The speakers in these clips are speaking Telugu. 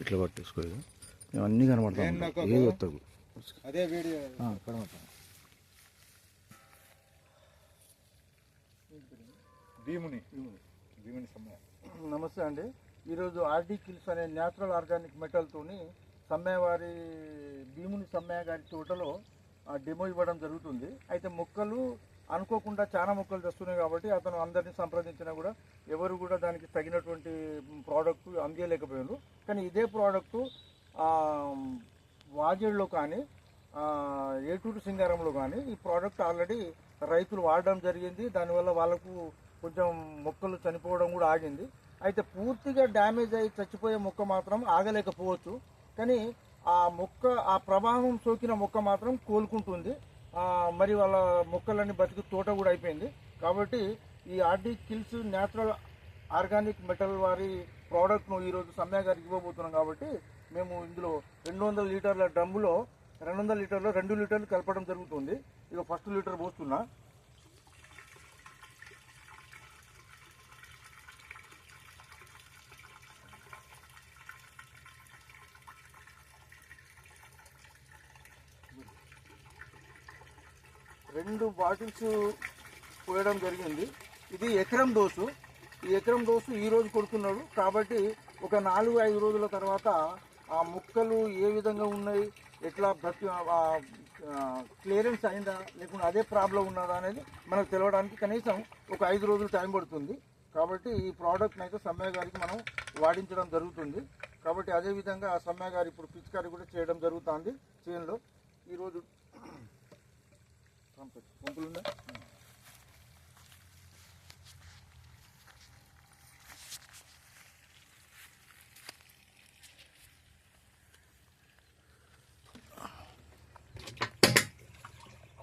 ఇట్లా పట్టేసుకోలేదు మేము అన్నీ కనబడతాం ఏది వస్తావు అదే వీడియో కనబడతాం. భీముని సమ్మె. నమస్తే అండి. ఈరోజు ఆర్డీ కిల్స్ అనే న్యాచురల్ ఆర్గానిక్ మెటల్తోని సమ్మెవారి భీముని సమ్మె గారి తోటలో డెమో ఇవ్వడం జరుగుతుంది. అయితే మొక్కలు అనుకోకుండా చాలా మొక్కలు తెస్తున్నాయి కాబట్టి అతను అందరినీ సంప్రదించినా కూడా ఎవరు కూడా దానికి తగినటువంటి ప్రోడక్ట్ అందియలేకపోయారు. కానీ ఇదే ప్రోడక్టు వాజేడులో కానీ ఏటూరు సింగారంలో కానీ ఈ ప్రోడక్ట్ ఆల్రెడీ రైతులు వాడడం జరిగింది. దానివల్ల వాళ్ళకు కొంచెం మొక్కలు చనిపోవడం కూడా ఆగింది. అయితే పూర్తిగా డ్యామేజ్ అయ్యి చచ్చిపోయే మొక్క మాత్రం ఆగలేకపోవచ్చు. కానీ ఆ మొక్క ఆ ప్రభావం సోకిన మొక్క మాత్రం కోలుకుంటుంది. మరి వాళ్ళ మొక్కలన్నీ బతికి తోట కూడా అయిపోయింది. కాబట్టి ఈ RD kills natural organic metal వారి ప్రోడక్ట్ను ఈరోజు సమ్మె గారికి ఇవ్వబోతున్నాం. కాబట్టి మేము ఇందులో 200 లీటర్ల డ్రమ్ములో 200 లీటర్లో 2 లీటర్లు కలపడం జరుగుతుంది. ఇక ఫస్ట్ లీటర్ పోస్తున్నా. రెండు బాటిల్స్ పోయడం జరిగింది. ఇది ఎకరం డోసు. ఈ ఎకరం డోసు ఈరోజు కొడుతున్నాడు. కాబట్టి ఒక 4-5 రోజుల తర్వాత ఆ మొక్కలు ఏ విధంగా ఉన్నాయి, ఎట్లా క్లియరెన్స్ అయిందా లేకుంటే అదే ప్రాబ్లం ఉన్నదా అనేది మనకు తెలవడానికి కనీసం ఒక 5 రోజులు టైం పడుతుంది. కాబట్టి ఈ ప్రోడక్ట్ని అయితే సమ్మె గారికి మనం వాడించడం జరుగుతుంది. కాబట్టి అదేవిధంగా ఆ సమ్మె గారు ఇప్పుడు పిచికారి కూడా చేయడం జరుగుతుంది చేనులో. ఈరోజు పంపులున్నా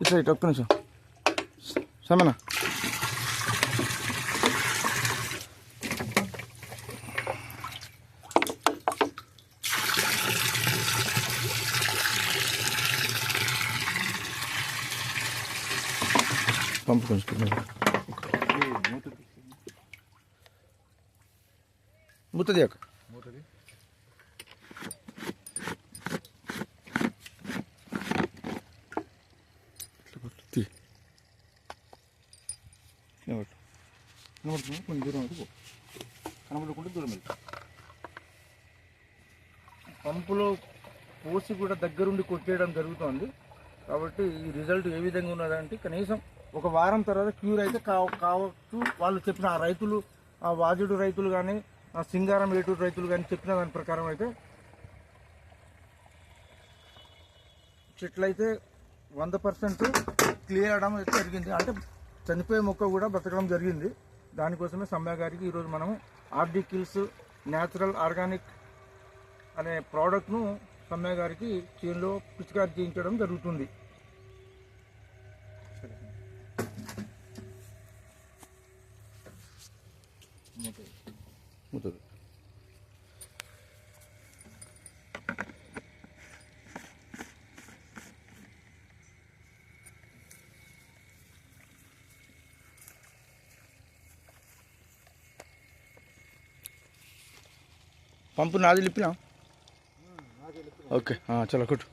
ఇట్లా ఇటు ఒక్క నిమిషం సమనా పంపు కొంచెం మూతది అక్క మూతది కొంచెం దూరం అయితే కనబడకుండా దూరం వెళ్తా. పంపులో పోసి కూడా దగ్గరుండి కొట్టేయడం జరుగుతుంది. కాబట్టి ఈ రిజల్ట్ ఏ విధంగా ఉన్నదంటే కనీసం ఒక వారం తర్వాత క్యూర్ అయితే కావచ్చు. వాళ్ళు చెప్పిన ఆ రైతులు, ఆ వాజుడు రైతులు కానీ, ఆ సింగారం ఏటూరు రైతులు కానీ చెప్పిన దాని ప్రకారం అయితే చెట్లయితే 100% క్లియర్ అవడం అయితే జరిగింది. అంటే చనిపోయే మొక్క కూడా బతకడం జరిగింది. దానికోసమే సమ్మె గారికి ఈరోజు మనం ఆర్డీ కిల్స్ న్యాచురల్ ఆర్గానిక్ అనే ప్రోడక్ట్ను సమ్మె గారికి చేనులో పిచికారి చేయించడం జరుగుతుంది. పంపు నాది లిప్పినా ఓకే చలో కొట్టు.